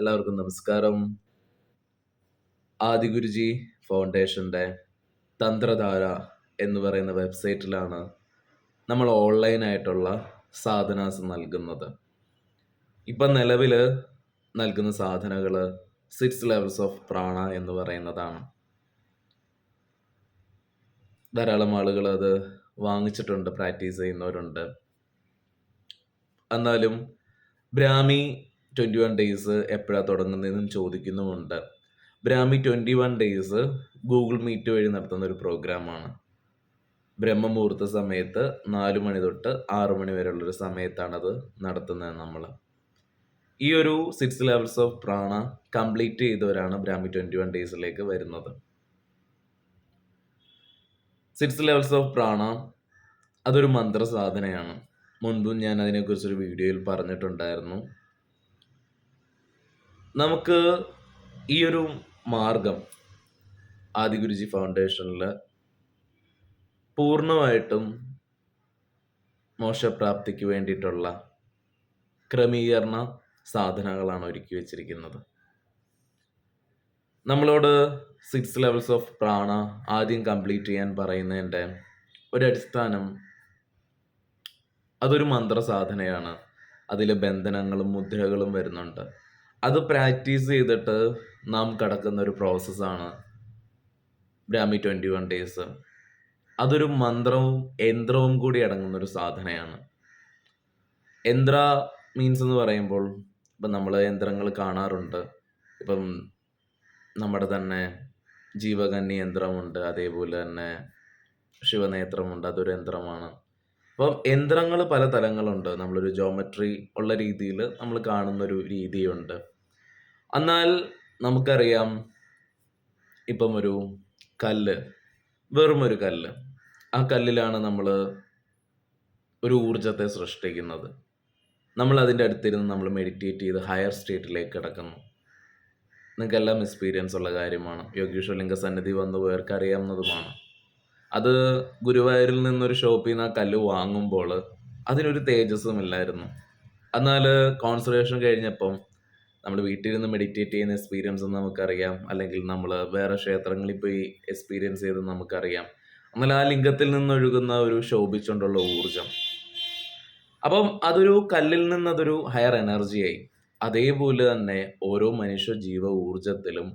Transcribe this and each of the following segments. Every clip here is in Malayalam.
എല്ലാവർക്കും നമസ്കാരം. ആദിഗുരുജി ഫൗണ്ടേഷന്റെ തന്ത്രധാര എന്ന് പറയുന്ന വെബ്സൈറ്റിലാണ് നമ്മൾ ഓൺലൈനായിട്ടുള്ള സാധനാസ് നൽകുന്നത്. ഇപ്പം നിലവിൽ നൽകുന്ന സാധനകൾ 6 ലെവൽസ് ഓഫ് പ്രാണ എന്ന് പറയുന്നതാണ്. ധാരാളം ആളുകൾ അത് വാങ്ങിച്ചിട്ടുണ്ട്, പ്രാക്ടീസ് ചെയ്യുന്നവരുണ്ട്. എന്നാലും ബ്രാഹ്മി 21 ഡേയ്സ് എപ്പോഴാണ് തുടങ്ങുന്നതെന്നും ചോദിക്കുന്നുമുണ്ട്. ബ്രാഹ്മി 21 ഡേയ്സ് ഗൂഗിൾ മീറ്റ് വഴി നടത്തുന്ന ഒരു പ്രോഗ്രാമാണ്. ബ്രഹ്മമുഹൂർത്ത സമയത്ത് 4 മണി തൊട്ട് 6 മണി വരെയുള്ളൊരു സമയത്താണത് നടത്തുന്നത്. നമ്മൾ ഈ ഒരു 6 ലെവൽസ് ഓഫ് പ്രാണ കംപ്ലീറ്റ് ചെയ്തവരാണ് ബ്രാഹ്മി 21 ഡേയ്സിലേക്ക് വരുന്നത്. 6 ലെവൽസ് ഓഫ് പ്രാണ അതൊരു മന്ത്ര സാധനയാണ്. മുൻപും ഞാൻ അതിനെക്കുറിച്ചൊരു വീഡിയോയിൽ പറഞ്ഞിട്ടുണ്ടായിരുന്നു. നമുക്ക് ഈ ഒരു മാർഗം ആദിഗുരുജി ഫൗണ്ടേഷനിൽ പൂർണ്ണമായിട്ടും മോക്ഷപ്രാപ്തിക്ക് വേണ്ടിയിട്ടുള്ള ക്രമീകരണ സാധനങ്ങളാണ് ഒരുക്കി വച്ചിരിക്കുന്നത്. നമ്മളോട് 6 ലെവൽസ് ഓഫ് പ്രാണ ആദ്യം കംപ്ലീറ്റ് ചെയ്യാൻ പറയുന്നതിൻ്റെ ഒരടിസ്ഥാനം അതൊരു മന്ത്ര സാധനയാണ്. അതിൽ ബന്ധനങ്ങളും മുദ്രകളും വരുന്നുണ്ട്. അത് പ്രാക്ടീസ് ചെയ്തിട്ട് നാം കടക്കുന്ന ഒരു പ്രോസസ്സാണ് ബ്രാഹ്മി 21 ഡേയ്സ്. അതൊരു മന്ത്രവും യന്ത്രവും കൂടി അടങ്ങുന്ന ഒരു സാധനയാണ്. യന്ത്ര മീൻസ് എന്ന് പറയുമ്പോൾ ഇപ്പം നമ്മൾ യന്ത്രങ്ങൾ കാണാറുണ്ട്. ഇപ്പം നമ്മുടെ തന്നെ ജീവകന്യ യന്ത്രമുണ്ട്, അതേപോലെ തന്നെ ശിവനേത്രമുണ്ട്, അതൊരു യന്ത്രമാണ്. അപ്പം യന്ത്രങ്ങൾ പല തലങ്ങളുണ്ട്. നമ്മളൊരു ജോമെട്രി ഉള്ള രീതിയിൽ നമ്മൾ കാണുന്നൊരു രീതിയുണ്ട്. എന്നാൽ നമുക്കറിയാം, ഇപ്പം ഒരു കല്ല്, വെറും ഒരു കല്ല്, ആ കല്ലിലാണ് നമ്മൾ ഒരു ഊർജത്തെ സൃഷ്ടിക്കുന്നത്. നമ്മൾ അതിൻ്റെ അടുത്തിരുന്ന് നമ്മൾ മെഡിറ്റേറ്റ് ചെയ്ത് ഹയർ സ്റ്റേറ്റിലേക്ക് കിടക്കുന്നു. നിങ്ങൾക്കെല്ലാം എക്സ്പീരിയൻസ് ഉള്ള കാര്യമാണ്. യോഗീശ്വരലിംഗ സന്നിധി വന്നു പോയവർക്ക് അറിയാവുന്നതുമാണ്. അത് ഗുരുവായൂരിൽ നിന്നൊരു ഷോപ്പിൽ നിന്ന് ആ കല്ല് വാങ്ങുമ്പോൾ അതിനൊരു തേജസ്സും ഇല്ലായിരുന്നു. എന്നാൽ കോൺസെൻട്രേഷൻ കഴിഞ്ഞപ്പം നമ്മൾ വീട്ടിൽ നിന്ന് മെഡിറ്റേറ്റ് ചെയ്യുന്ന എക്സ്പീരിയൻസ് നമുക്കറിയാം, അല്ലെങ്കിൽ നമ്മൾ വേറെ ക്ഷേത്രങ്ങളിൽ പോയി എക്സ്പീരിയൻസ് ചെയ്ത് നമുക്കറിയാം. എന്നാൽ ആ ലിംഗത്തിൽ നിന്നൊഴുകുന്ന ഒരു ശോഭിച്ചുകൊണ്ടുള്ള ഊർജം, അപ്പം അതൊരു കല്ലിൽ നിന്ന് അതൊരു ഹയർ എനർജിയായി. അതേപോലെ തന്നെ ഓരോ മനുഷ്യ ജീവ ഊർജത്തിലും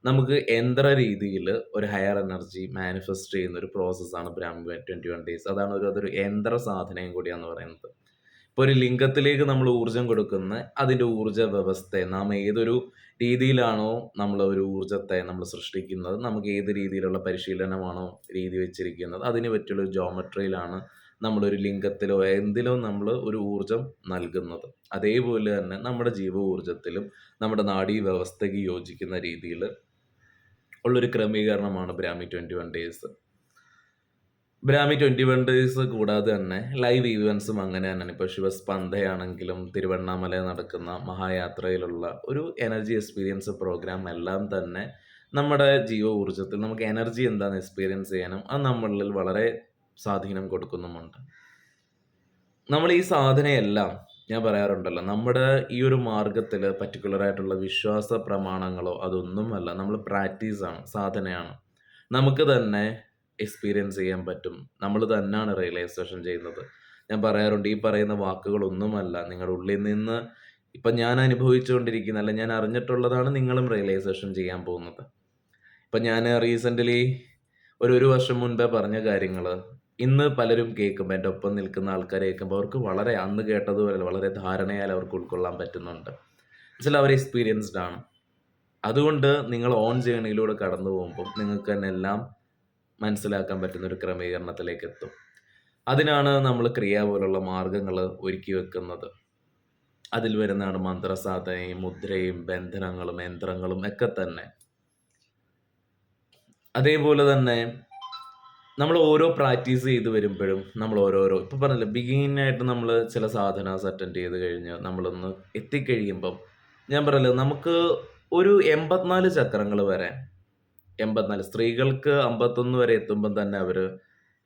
നമുക്ക് യന്ത്ര രീതിയിൽ ഒരു ഹയർ എനർജി മാനിഫെസ്റ്റ് ചെയ്യുന്ന ഒരു പ്രോസസ്സാണ് ബ്രാഹ്മി 21 ഡേയ്സ്. അതൊരു യന്ത്ര സാധനയും കൂടിയാന്ന് പറയുന്നത്. ഇപ്പോൾ ഒരു ലിംഗത്തിലേക്ക് നമ്മൾ ഊർജം കൊടുക്കുന്ന അതിൻ്റെ ഊർജ വ്യവസ്ഥയെ നാം ഏതൊരു രീതിയിലാണോ നമ്മൾ ഒരു ഊർജത്തെ നമ്മൾ സൃഷ്ടിക്കുന്നത്, നമുക്ക് ഏത് രീതിയിലുള്ള പരിശീലനമാണോ രീതി വെച്ചിരിക്കുന്നത്, അതിന് പറ്റിയുള്ള ഒരു ജോമെട്രിയിലാണ് നമ്മളൊരു ലിംഗത്തിലോ എന്തിലോ നമ്മൾ ഒരു ഊർജം നൽകുന്നത്. അതേപോലെ തന്നെ നമ്മുടെ ജീവ ഊർജത്തിലും നമ്മുടെ നാഡീ വ്യവസ്ഥയ്ക്ക് യോജിക്കുന്ന രീതിയിൽ ഉള്ളൊരു ക്രമീകരണമാണ് ബ്രാഹ്മി 21 ഡേയ്സ്. ബ്രാഹ്മി 21 ഡേയ്സ് കൂടാതെ തന്നെ ലൈവ് ഈവൻസും അങ്ങനെ തന്നെയാണ്. ഇപ്പോൾ ശിവസ്പന്ദയാണെങ്കിലും തിരുവണ്ണാമല നടക്കുന്ന മഹായാത്രയിലുള്ള ഒരു എനർജി എക്സ്പീരിയൻസ് പ്രോഗ്രാം എല്ലാം തന്നെ നമ്മുടെ ജീവ ഊർജത്തിൽ നമുക്ക് എനർജി എന്താണെന്ന് എക്സ്പീരിയൻസ് ചെയ്യാനും അത് നമ്മളിൽ വളരെ സ്വാധീനം കൊടുക്കുന്നുമുണ്ട്. നമ്മൾ ഈ സാധനയെല്ലാം ഞാൻ പറയാറുണ്ടല്ലോ, നമ്മുടെ ഈ ഒരു മാർഗത്തിൽ പർട്ടിക്കുലറായിട്ടുള്ള വിശ്വാസ പ്രമാണങ്ങളോ അതൊന്നുമല്ല. നമ്മൾ പ്രാക്ടീസാണ്, സാധനയാണ്. നമുക്ക് തന്നെ എക്സ്പീരിയൻസ് ചെയ്യാൻ പറ്റും. നമ്മൾ തന്നെയാണ് റിയലൈസേഷൻ ചെയ്യുന്നത്. ഞാൻ പറയാറുണ്ട്, ഈ പറയുന്ന വാക്കുകളൊന്നുമല്ല നിങ്ങളുടെ ഉള്ളിൽ നിന്ന് ഇപ്പം ഞാൻ അനുഭവിച്ചുകൊണ്ടിരിക്കുന്ന, അല്ല ഞാൻ അറിഞ്ഞിട്ടുള്ളതാണ് നിങ്ങളും റിയലൈസേഷൻ ചെയ്യാൻ പോകുന്നത്. ഇപ്പം ഞാൻ റീസെൻ്റ്ലി ഒരു വർഷം മുൻപേ പറഞ്ഞ കാര്യങ്ങൾ ഇന്ന് പലരും കേൾക്കുമ്പോൾ, എൻ്റെ ഒപ്പം നിൽക്കുന്ന ആൾക്കാരെ കേൾക്കുമ്പോൾ അവർക്ക് വളരെ അന്ന് കേട്ടതുപോലെ വളരെ ധാരണയാൽ അവർക്ക് ഉൾക്കൊള്ളാൻ പറ്റുന്നുണ്ട്. എന്നുവെച്ചാൽ അവർ എക്സ്പീരിയൻസ്ഡ് ആണ്. അതുകൊണ്ട് നിങ്ങൾ ഓൺ ജേണിയിലൂടെ കടന്നു പോകുമ്പോൾ നിങ്ങൾക്ക് തന്നെ എല്ലാം മനസ്സിലാക്കാൻ പറ്റുന്ന ഒരു ക്രമീകരണത്തിലേക്ക് എത്തും. അതിനാണ് നമ്മൾ ക്രിയ പോലുള്ള മാർഗങ്ങൾ ഒരുക്കി വെക്കുന്നത്. അതിൽ വരുന്നതാണ് മന്ത്രസാധനയും മുദ്രയും ബന്ധനങ്ങളും യന്ത്രങ്ങളും ഒക്കെ തന്നെ. അതേപോലെ തന്നെ നമ്മൾ ഓരോ പ്രാക്ടീസ് ചെയ്ത് വരുമ്പോഴും നമ്മൾ ഓരോരോ ഇപ്പം പറഞ്ഞില്ല, ബിഗിനിങ് നമ്മൾ ചില സാധനാസ് അറ്റൻഡ് ചെയ്ത് കഴിഞ്ഞ് നമ്മളൊന്ന് എത്തിക്കഴിയുമ്പം ഞാൻ പറയല്ലോ, നമുക്ക് ഒരു 84 ചക്രങ്ങൾ വരെ, 84 സ്ത്രീകൾക്ക് 51 വരെ എത്തുമ്പം തന്നെ അവർ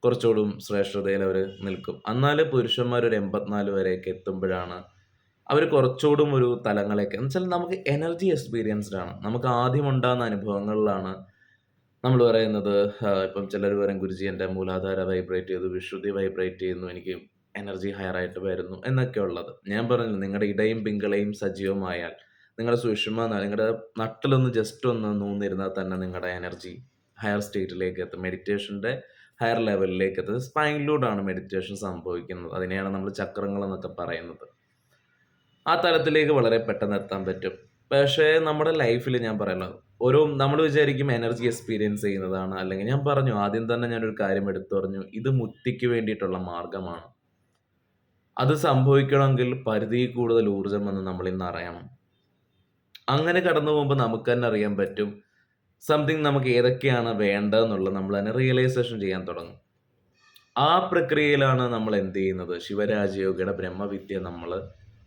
കുറച്ചുകൂടും ശ്രേഷ്ഠതയിൽ അവർ നിൽക്കും. എന്നാൽ പുരുഷന്മാർ ഒരു 84 വരെയൊക്കെ എത്തുമ്പോഴാണ് അവർ കുറച്ചുകൂടും ഒരു തലങ്ങളേക്ക് എന്ന് വെച്ചാൽ നമുക്ക് എനർജി എക്സ്പീരിയൻസ്ഡ് ആണ്. നമുക്ക് ആദ്യം ഉണ്ടാകുന്ന അനുഭവങ്ങളിലാണ് നമ്മൾ പറയുന്നത്. ഇപ്പം ചിലർ പറയും, ഗുരുജി എൻ്റെ മൂലാധാര വൈബ്രേറ്റ് ചെയ്തു, വിശുദ്ധി വൈബ്രേറ്റ് ചെയ്യുന്നു, എനിക്ക് എനർജി ഹയർ ആയിട്ട് വരുന്നു എന്നൊക്കെ ഉള്ളത്. ഞാൻ പറഞ്ഞു, നിങ്ങളുടെ ഇടയും പിങ്കളയും സജീവമായാൽ, നിങ്ങളുടെ സുഷുമ്ന നിങ്ങളുടെ നട്ടിലൊന്ന് ജസ്റ്റ് ഒന്ന് നൂന്നിരുന്നാൽ തന്നെ നിങ്ങളുടെ എനർജി ഹയർ സ്റ്റേറ്റിലേക്ക് എത്തും. മെഡിറ്റേഷൻ്റെ ഹയർ ലെവലിലേക്ക് എത്തും. സ്പൈനിലൂടെയാണ് മെഡിറ്റേഷൻ സംഭവിക്കുന്നത്. അതിനെയാണ് നമ്മൾ ചക്രങ്ങൾ എന്നൊക്കെ പറയുന്നത്. ആ തലത്തിലേക്ക് വളരെ പെട്ടെന്ന് എത്താൻ പറ്റും. പക്ഷേ നമ്മുടെ ലൈഫിൽ ഞാൻ പറയുന്നത്, നമ്മൾ വിചാരിക്കും എനർജി എക്സ്പീരിയൻസ് ചെയ്യുന്നതാണ്. അല്ലെങ്കിൽ ഞാൻ പറഞ്ഞു, ആദ്യം തന്നെ ഞാനൊരു കാര്യം എടുത്തു പറഞ്ഞു, ഇത് മുക്തിക്ക് വേണ്ടിയിട്ടുള്ള മാർഗമാണ്. അത് സംഭവിക്കണമെങ്കിൽ പരിധിയിൽ കൂടുതൽ ഊർജ്ജം എന്ന് നമ്മളിൽ നിന്ന് അറിയണം. അങ്ങനെ കടന്നു പോകുമ്പോൾ നമുക്ക് തന്നെ അറിയാൻ പറ്റും സംതിങ് നമുക്ക് ഏതൊക്കെയാണ് വേണ്ടതെന്നുള്ളത് നമ്മൾ തന്നെ റിയലൈസേഷൻ ചെയ്യാൻ തുടങ്ങും. ആ പ്രക്രിയയിലാണ് നമ്മൾ എന്ത് ചെയ്യുന്നത്, ശിവരാജയോഗിയുടെ ബ്രഹ്മവിദ്യ നമ്മൾ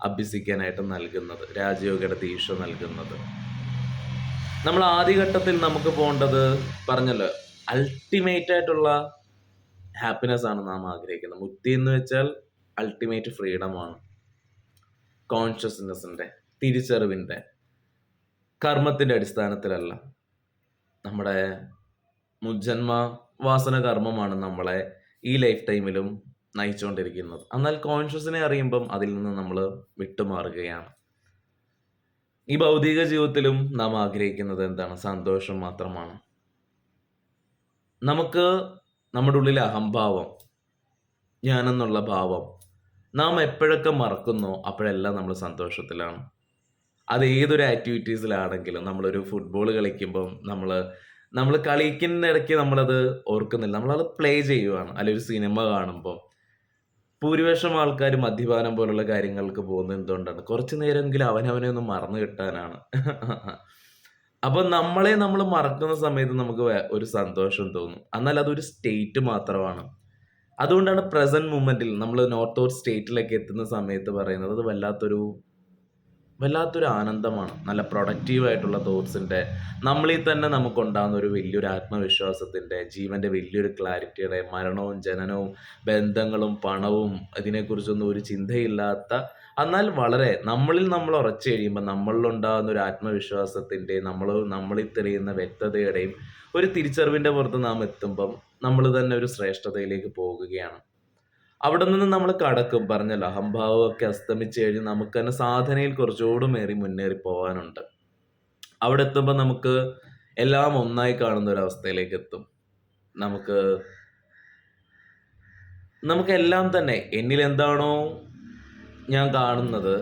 അഭ്യസിക്കാനായിട്ട് നൽകുന്നത്, രാജയോഗിയുടെ ദീക്ഷ നൽകുന്നത്. നമ്മൾ ആദ്യഘട്ടത്തിൽ നമുക്ക് പോകേണ്ടത് പറഞ്ഞല്ലോ, അൾട്ടിമേറ്റ് ആയിട്ടുള്ള ഹാപ്പിനെസ് ആണ് നാം ആഗ്രഹിക്കുന്നത്. മുക്തി എന്ന് വെച്ചാൽ അൾട്ടിമേറ്റ് ഫ്രീഡമാണ്, കോൺഷ്യസ്നെസ്സിൻ്റെ, തിരിച്ചറിവിൻ്റെ, കർമ്മത്തിൻ്റെ അടിസ്ഥാനത്തിലല്ല. നമ്മുടെ മുജ്ജന്മ വാസന കർമ്മമാണ് നമ്മളെ ഈ ലൈഫ് ടൈമിലും നയിച്ചുകൊണ്ടിരിക്കുന്നത്. എന്നാൽ കോൺഷ്യസിനെ അറിയുമ്പം അതിൽ നിന്ന് നമ്മൾ വിട്ടുമാറുകയാണ്. ഈ ഭൗതിക ജീവിതത്തിലും നാം ആഗ്രഹിക്കുന്നത് എന്താണ്? സന്തോഷം മാത്രമാണ്. നമുക്ക് നമ്മുടെ ഉള്ളിലെ അഹംഭാവം, ഞാനെന്നുള്ള ഭാവം നാം എപ്പോഴൊക്കെ മറക്കുന്നോ അപ്പോഴെല്ലാം നമ്മൾ സന്തോഷത്തിലാണ്. അത് ഏതൊരു ആക്ടിവിറ്റീസിലാണെങ്കിലും, നമ്മളൊരു ഫുട്ബോൾ കളിക്കുമ്പം നമ്മൾ കളിക്കുന്ന ഇടയ്ക്ക് നമ്മളത് ഓർക്കുന്നില്ല, നമ്മളത് പ്ലേ ചെയ്യുവാണ്. അല്ലെങ്കിൽ ഒരു സിനിമ കാണുമ്പോൾ ഭൂരിപക്ഷം ആൾക്കാർ മദ്യപാനം പോലുള്ള കാര്യങ്ങൾക്ക് പോകുന്നത് എന്തുകൊണ്ടാണ്? കുറച്ചു നേരമെങ്കിലും അവനവനെ ഒന്ന് മറന്നു കിട്ടാനാണ്. അപ്പൊ നമ്മൾ മറക്കുന്ന സമയത്ത് നമുക്ക് ഒരു സന്തോഷം തോന്നും. എന്നാൽ അതൊരു സ്റ്റേറ്റ് മാത്രമാണ്. അതുകൊണ്ടാണ് പ്രസന്റ് മൂമെന്റിൽ നമ്മൾ നോർത്ത് ഔട്ട് സ്റ്റേറ്റിലേക്ക് എത്തുന്ന സമയത്ത് പറയുന്നത് അത് വല്ലാത്തൊരു ആനന്ദമാണ്. നല്ല പ്രൊഡക്റ്റീവായിട്ടുള്ള തോട്ട്സിൻ്റെ, നമ്മളിൽ തന്നെ നമുക്കുണ്ടാകുന്ന ഒരു വലിയൊരു ആത്മവിശ്വാസത്തിൻ്റെ, ജീവൻ്റെ വലിയൊരു ക്ലാരിറ്റിയുടെ, മരണവും ജനനവും ബന്ധങ്ങളും പണവും ഇതിനെക്കുറിച്ചൊന്നും ഒരു ചിന്തയില്ലാത്ത, എന്നാൽ വളരെ നമ്മൾ ഉറച്ചു കഴിയുമ്പോൾ നമ്മളിലുണ്ടാകുന്ന ഒരു ആത്മവിശ്വാസത്തിൻ്റെ, നമ്മളിൽ തെളിയുന്ന വ്യക്തതയുടെയും ഒരു തിരിച്ചറിവിൻ്റെ പുറത്ത് നാം എത്തുമ്പം നമ്മൾ തന്നെ ഒരു ശ്രേഷ്ഠതയിലേക്ക് പോകുകയാണ്. അവിടെ നിന്ന് നമ്മൾ കടക്കും. പറഞ്ഞല്ലോ, അഹംഭാവമൊക്കെ അസ്തമിച്ച് കഴിഞ്ഞ് നമുക്ക് തന്നെ സാധനയിൽ കുറച്ചുകൂടി മുന്നേറി പോകാനുണ്ട്. അവിടെ എത്തുമ്പോൾ നമുക്ക് എല്ലാം ഒന്നായി കാണുന്ന ഒരു അവസ്ഥയിലേക്ക് എത്തും. നമുക്കെല്ലാം തന്നെ എന്നിൽ എന്താണോ ഞാൻ കാണുന്നത്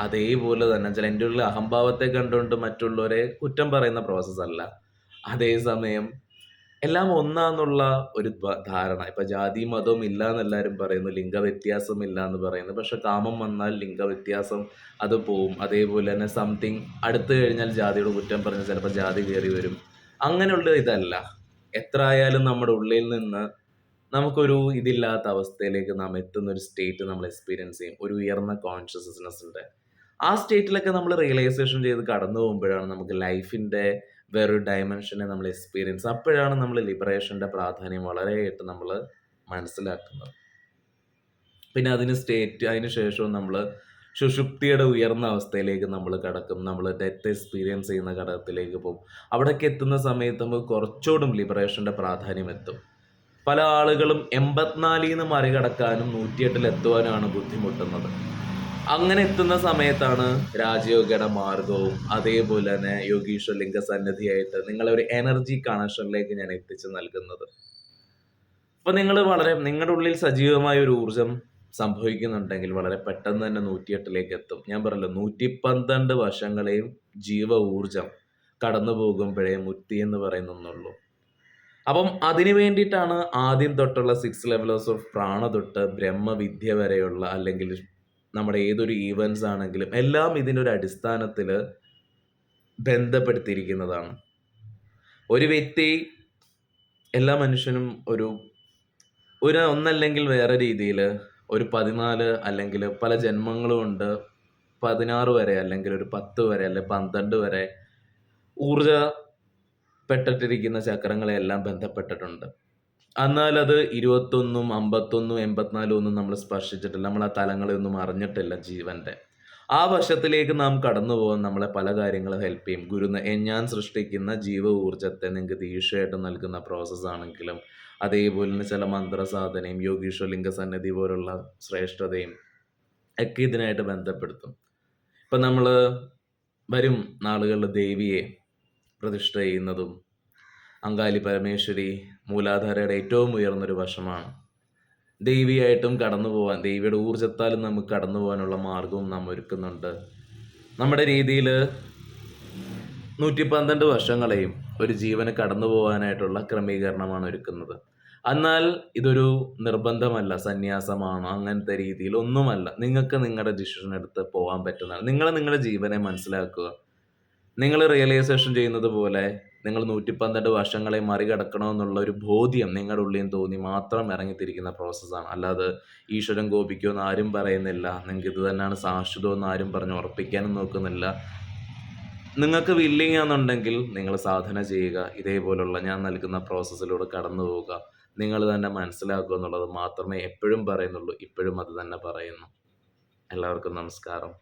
അതേപോലെ തന്നെ, ചില എൻ്റെ ഉള്ളിൽ അഹംഭാവത്തെ കണ്ടുകൊണ്ട് മറ്റുള്ളവരെ കുറ്റം പറയുന്ന പ്രോസസ്സല്ല. അതേസമയം എല്ലാം ഒന്നാന്നുള്ള ഒരു ധാരണ. ഇപ്പൊ ജാതി മതവും ഇല്ല എന്നെല്ലാവരും പറയുന്നു, ലിംഗവ്യത്യാസം ഇല്ല എന്ന് പറയുന്നു. പക്ഷെ കാമം വന്നാൽ ലിംഗവ്യത്യാസം അത് പോവും. അതേപോലെ തന്നെ സംതിങ് അടുത്ത് കഴിഞ്ഞാൽ ജാതിയോട് കുറ്റം പറഞ്ഞ് ചിലപ്പോൾ ജാതി കയറി വരും. അങ്ങനെയുള്ള ഇതല്ല. എത്ര ആയാലും നമ്മുടെ ഉള്ളിൽ നിന്ന് നമുക്കൊരു ഇതില്ലാത്ത അവസ്ഥയിലേക്ക് നാം എത്തുന്ന ഒരു സ്റ്റേറ്റ് നമ്മൾ എക്സ്പീരിയൻസ് ചെയ്യും. ഒരു ഉയർന്ന കോൺഷ്യസ്നെസ്സിൻ്റെ ആ സ്റ്റേറ്റിലൊക്കെ നമ്മൾ റിയലൈസേഷൻ ചെയ്ത് കടന്നു പോകുമ്പോഴാണ് നമുക്ക് ലൈഫിൻ്റെ വേറൊരു ഡയമെൻഷനെ നമ്മൾ എക്സ്പീരിയൻസ്, അപ്പോഴാണ് നമ്മൾ ലിബറേഷൻ്റെ പ്രാധാന്യം വളരെയായിട്ട് നമ്മൾ മനസ്സിലാക്കുന്നത്. പിന്നെ അതിന് ശേഷവും നമ്മൾ സുഷുപ്തിയുടെ ഉയർന്ന അവസ്ഥയിലേക്ക് നമ്മൾ കടക്കും. നമ്മൾ ഡെത്ത് എക്സ്പീരിയൻസ് ചെയ്യുന്ന ഘടകത്തിലേക്ക് പോകും. അവിടേക്ക് എത്തുന്ന സമയത്ത് നമുക്ക് കുറച്ചുകൂടും ലിബറേഷൻ്റെ പ്രാധാന്യം എത്തും. പല ആളുകളും 84 നിന്ന് മറികടക്കാനും 108 എത്തുവാനുമാണ് ബുദ്ധിമുട്ടുന്നത്. അങ്ങനെ എത്തുന്ന സമയത്താണ് രാജയോഗയുടെ മാർഗവും അതേപോലെ തന്നെ യോഗീശ്വർ ലിംഗ സന്നിധിയായിട്ട് നിങ്ങളെ ഒരു എനർജി കണക്ഷനിലേക്ക് ഞാൻ എത്തിച്ചു നൽകുന്നത്. അപ്പൊ നിങ്ങളുടെ ഉള്ളിൽ സജീവമായ ഒരു ഊർജം സംഭവിക്കുന്നുണ്ടെങ്കിൽ വളരെ പെട്ടെന്ന് തന്നെ 108 എത്തും. ഞാൻ പറയല്ലോ, 112 വർഷങ്ങളെയും ജീവ ഊർജം കടന്നു പോകുമ്പോഴേ മുക്തി എന്ന് പറയുന്നുള്ളൂ. അപ്പം അതിനു വേണ്ടിയിട്ടാണ് ആദ്യം തൊട്ടുള്ള 6 ലെവൽസ് ഓഫ് പ്രാണ തൊട്ട് ബ്രഹ്മവിദ്യ വരെയുള്ള, അല്ലെങ്കിൽ നമ്മുടെ ഏതൊരു ഈവൻസ് ആണെങ്കിലും എല്ലാം ഇതിനൊരു അടിസ്ഥാനത്തിൽ ബന്ധപ്പെടുത്തിയിരിക്കുന്നതാണ്. ഒരു വ്യക്തി, എല്ലാ മനുഷ്യനും ഒരു ഒന്നല്ലെങ്കിൽ വേറെ രീതിയിൽ ഒരു 14 അല്ലെങ്കിൽ പല ജന്മങ്ങളും ഉണ്ട്, 16 വരെ അല്ലെങ്കിൽ ഒരു 10 വരെ അല്ലെങ്കിൽ 12 വരെ ഊർജപ്പെട്ടിട്ടിരിക്കുന്ന ചക്രങ്ങളെല്ലാം ബന്ധപ്പെട്ടിട്ടുണ്ട്. എന്നാൽ അത് 21, 51, 84 ഒന്നും നമ്മൾ സ്പർശിച്ചിട്ടില്ല. നമ്മൾ ആ തലങ്ങളെ ഒന്നും അറിഞ്ഞിട്ടില്ല ജീവന്റെ. ആ വശത്തിലേക്ക് നാം കടന്നു പോകാൻ നമ്മളെ പല കാര്യങ്ങളും ഹെൽപ്പ് ചെയ്യും. ഞാൻ സൃഷ്ടിക്കുന്ന ജീവ ഊർജ്ജത്തെ നിങ്ങൾക്ക് തീർച്ചയായിട്ടും നൽകുന്ന പ്രോസസ്സ് ആണെങ്കിലും, അതേപോലെ തന്നെ ചില മന്ത്രസാധനയും യോഗീശ്വരലിംഗ സന്നിധി പോലുള്ള ശ്രേഷ്ഠതയും ഒക്കെ ഇതിനായിട്ട് ബന്ധപ്പെടുത്തും. ഇപ്പം നമ്മൾ വരും നാളുകളിൽ ദേവിയെ പ്രതിഷ്ഠ ചെയ്യുന്നതും അങ്കാളി പരമേശ്വരി മൂലാധാരയുടെ ഏറ്റവും ഉയർന്നൊരു വശമാണ്. ദേവിയായിട്ടും കടന്നു പോകാൻ, ദേവിയുടെ ഊർജ്ജത്താലും നമുക്ക് കടന്നു പോകാനുള്ള മാർഗവും നാം ഒരുക്കുന്നുണ്ട്. നമ്മുടെ രീതിയിൽ 112 വർഷങ്ങളെയും ഒരു ജീവന് കടന്നു പോകാനായിട്ടുള്ള ക്രമീകരണമാണ് ഒരുക്കുന്നത്. എന്നാൽ ഇതൊരു നിർബന്ധമല്ല, സന്യാസമാണോ അങ്ങനത്തെ രീതിയിൽ ഒന്നുമല്ല. നിങ്ങൾക്ക് നിങ്ങളുടെ ഡിസിഷൻ എടുത്ത് പോകാൻ പറ്റുന്നതാണ്. നിങ്ങൾ നിങ്ങളുടെ ജീവനെ മനസ്സിലാക്കുക. നിങ്ങൾ റിയലൈസേഷൻ ചെയ്യുന്നത് പോലെ നിങ്ങൾ 112 വർഷങ്ങളെ മറികടക്കണമെന്നുള്ള ഒരു ബോധ്യം നിങ്ങളുടെ ഉള്ളിൽ തോന്നി മാത്രം ഇറങ്ങിത്തിരിക്കുന്ന പ്രോസസ്സാണ്. അല്ലാതെ ഈശ്വരൻ കോപിക്കുമെന്ന് ആരും പറയുന്നില്ല. നിങ്ങൾക്ക് ഇത് തന്നെയാണ് ശാശ്വതമെന്ന് ആരും പറഞ്ഞ് ഉറപ്പിക്കാനും നോക്കുന്നില്ല. നിങ്ങൾക്ക് വില്ലിങ് ആണെന്നുണ്ടെങ്കിൽ നിങ്ങൾ സാധന ചെയ്യുക. ഇതേപോലുള്ള ഞാൻ നൽകുന്ന പ്രോസസ്സിലൂടെ കടന്നു പോവുക. നിങ്ങൾ തന്നെ മനസ്സിലാക്കുക എന്നുള്ളത് മാത്രമേ എപ്പോഴും പറയുന്നുള്ളൂ. ഇപ്പോഴും അത് തന്നെ പറയുന്നു. എല്ലാവർക്കും നമസ്കാരം.